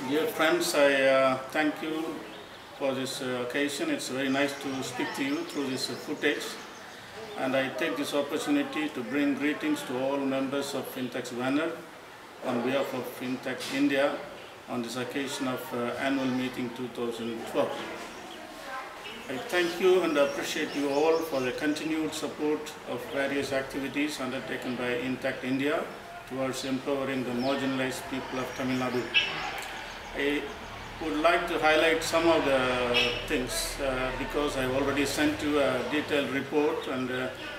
Dear friends, I thank you for this occasion. It's very nice to speak to you through this footage, and I take this opportunity to bring greetings to all members of Fintech's banner on behalf of Fintech India on this occasion of annual meeting 2012. I thank you and appreciate you all for the continued support of various activities undertaken by Fintech India towards empowering the marginalized people of Tamil Nadu. I would like to highlight some of the things because I've already sent you a detailed report and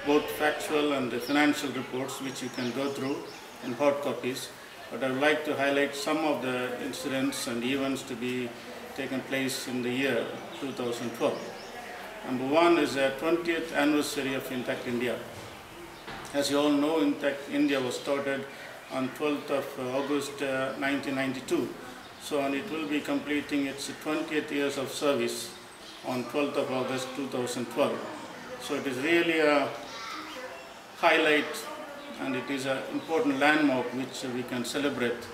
both factual and financial reports which you can go through in hard copies. But I would like to highlight some of the incidents and events to be taken place in the year 2012. Number one is the 20th anniversary of Fintech India. As you all know, Fintech India was started on 12th of August 1992. So, and it will be completing its 20th years of service on 12th of August 2012. So it is really a highlight and it is an important landmark which we can celebrate.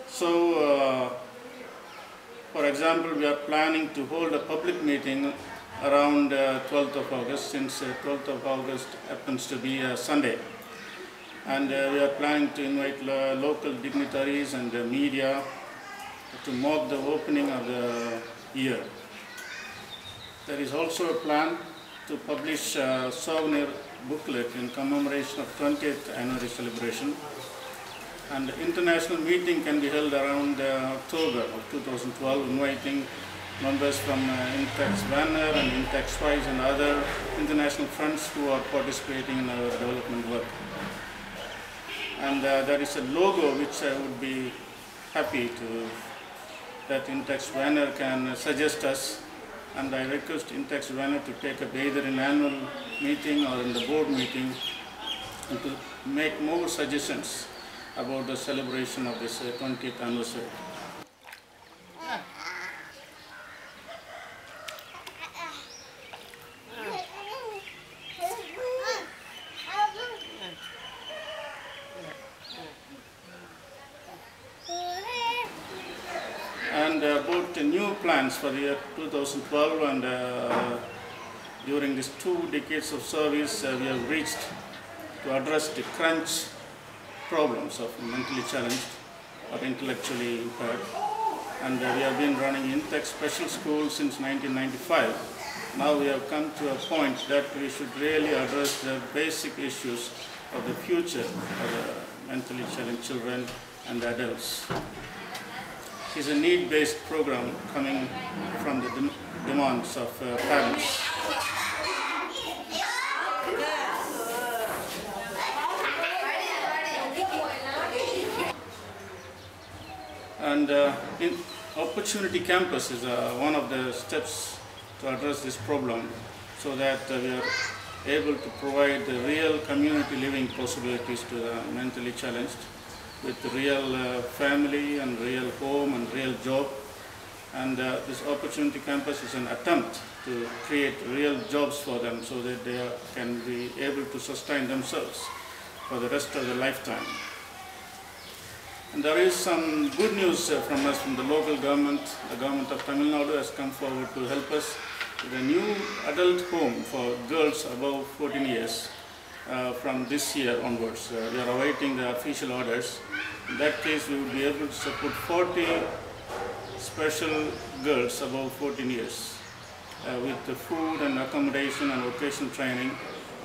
So, for example, we are planning to hold a public meeting around 12th of August, since 12th of August happens to be a Sunday. And we are planning to invite local dignitaries and the media to mark the opening of the year. There is also a plan to publish a souvenir booklet in commemoration of 20th anniversary celebration. And the international meeting can be held around October of 2012, inviting members from Intech's banner and Intech Spice and other international fronts who are participating in our development work. And there is a logo which I would be happy to that Intech's banner can suggest us, and I request Intech's banner to take up either in annual meeting or in the board meeting and to make more suggestions about the celebration of this 20th anniversary. And about the new plans for the year 2012, and during these 2 decades of service, we have reached to address the crunch problems of mentally challenged or intellectually impaired. And we have been running Intech Special School since 1995. Now we have come to a point that we should really address the basic issues of the future of the mentally challenged children and adults. It is a need-based program coming from the demands of parents. And in Opportunity Campus is one of the steps to address this problem, so that we are able to provide the real community living possibilities to the mentally challenged, with real family and real home and real job. And this Opportunity Campus is an attempt to create real jobs for them so that they can be able to sustain themselves for the rest of their lifetime. And there is some good news from us, from the local government. The government of Tamil Nadu has come forward to help us with a new adult home for girls above 14 years. From this year onwards. We are awaiting the official orders. In that case, we will be able to support 40 special girls above 14 years with the food and accommodation and vocational training.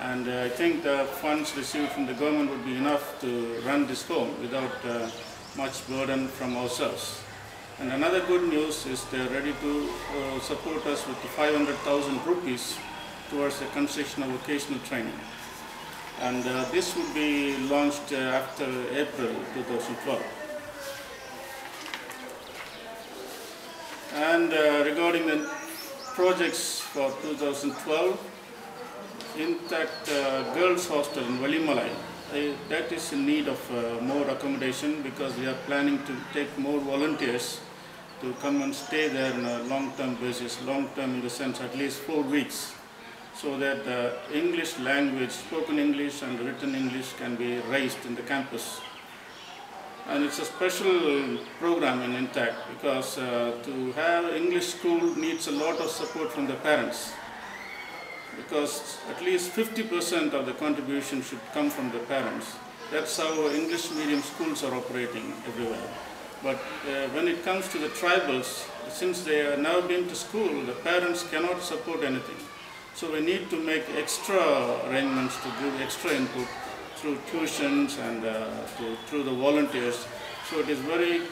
And I think the funds received from the government would be enough to run this home without much burden from ourselves. And another good news is they are ready to support us with 500,000 rupees towards the concession of vocational training. And this would be launched after April 2012. And regarding the projects for 2012, Intact Girls Hostel in Valimalai, that is in need of more accommodation, because we are planning to take more volunteers to come and stay there on a long-term basis, long-term in the sense at least 4 weeks, so that the English language, spoken English and written English can be raised in the campus. And it's a special program in Intact, because to have English school needs a lot of support from the parents, because at least 50% of the contribution should come from the parents. That's how English medium schools are operating everywhere. But when it comes to the tribals, since they have now been to school, the parents cannot support anything. So we need to make extra arrangements to give extra input through tuitions and through the volunteers. So it is very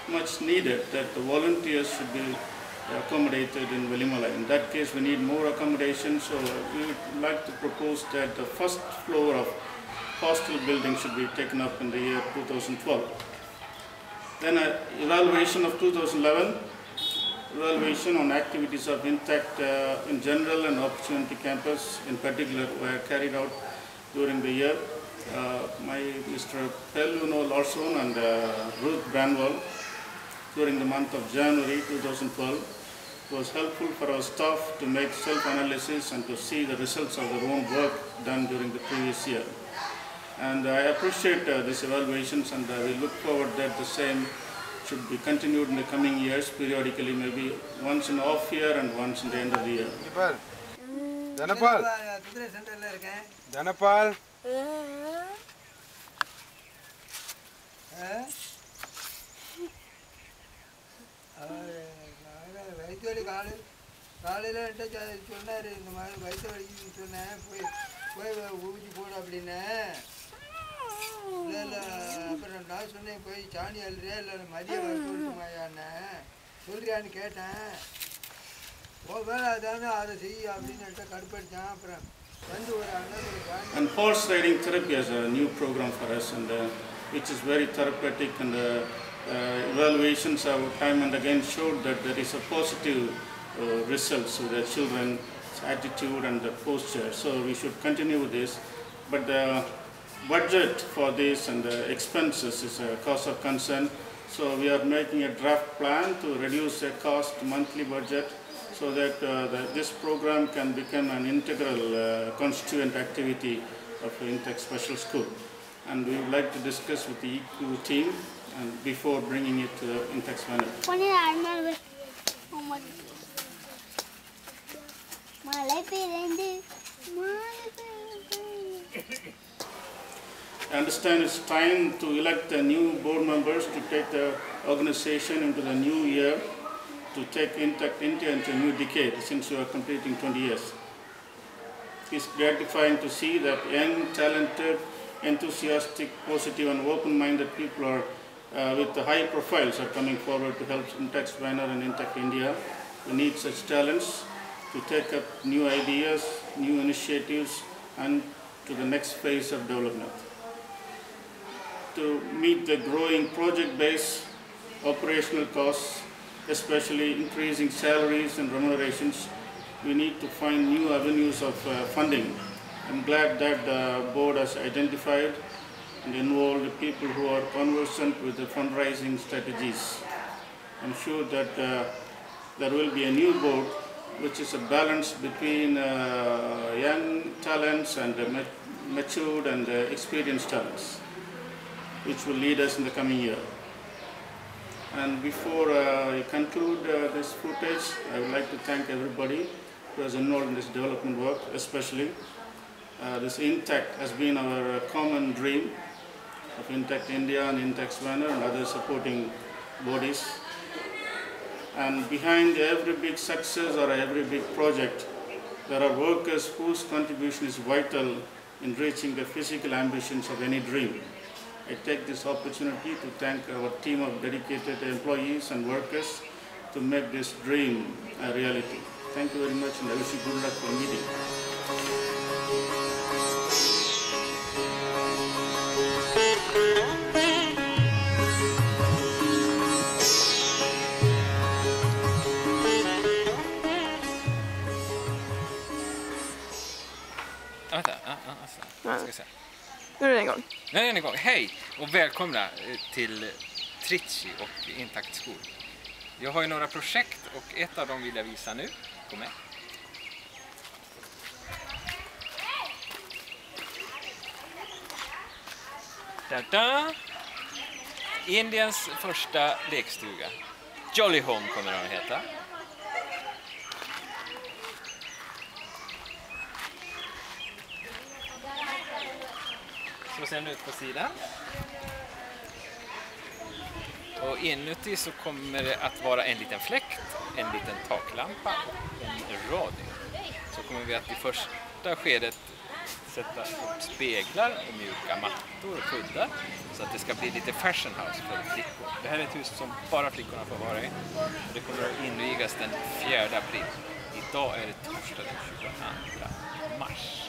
much needed that the volunteers should be accommodated in Valimalai. In that case, we need more accommodation, so we would like to propose that the first floor of hostel building should be taken up in the year 2012. Then evaluation of 2011, evaluation on activities of Intact in general and Opportunity Campus in particular were carried out during the year. Mr. Pelluno Larson and Ruth Branwell during the month of January 2012 was helpful for our staff to make self-analysis and to see the results of their own work done during the previous year. And I appreciate these evaluations, and we look forward that the same should be continued in the coming years, periodically, maybe once in off year and once in the end of the year. Dhanapal. Dhanapal. And horse riding therapy is a new program for us, and which is very therapeutic, and evaluations of time and again showed that there is a positive results with the children's attitude and the posture. So we should continue with this. But the budget for this and the expenses is a cause of concern. So we are making a draft plan to reduce the cost monthly budget, so that this program can become an integral constituent activity of Intact Special School. And we would like to discuss with the EQ team and before bringing it to the Intact Spanner. I understand it's time to elect the new board members to take the organization into the new year, to take Intact India into a new decade, since you are completing 20 years. It's gratifying to see that young, talented, enthusiastic, positive and open-minded people are with the high profiles are coming forward to help Intact Spanner and Intact India. We need such talents to take up new ideas, new initiatives, and to the next phase of development. To meet the growing project-based operational costs, especially increasing salaries and remunerations, we need to find new avenues of funding. I'm glad that the board has identified and involved people who are conversant with the fundraising strategies. I'm sure that there will be a new board which is a balance between young talents and matured and experienced talents, which will lead us in the coming year. And before I conclude this footage, I would like to thank everybody who has involved in this development work, especially this Intact has been our common dream of Intact India and Intact Spanner and other supporting bodies. And behind every big success or every big project, there are workers whose contribution is vital in reaching the physical ambitions of any dream. I take this opportunity to thank our team of dedicated employees and workers to make this dream a reality. Thank you very much, and I wish you good luck for meeting. Vänta, ska vi se. Nu är den igång. Nu är den igång. Hej och välkomna till Tritschi och Intakt Skol. Jag har ju några projekt och ett av dem vill jag visa nu. Kom med. Da-da! Indiens första lekstuga. Jolly Home kommer den att heta. Så ser den ut på sidan. Och inuti så kommer det att vara en liten fläkt, en liten taklampa och en radio. Så kommer vi att i första skedet sätta upp speglar och mjuka mattor och kuddar så att det ska bli lite fashion house för flickor. Det här är ett hus som bara flickorna får vara i och det kommer att invigas den 4 april. Idag är det torsdag den 22 mars.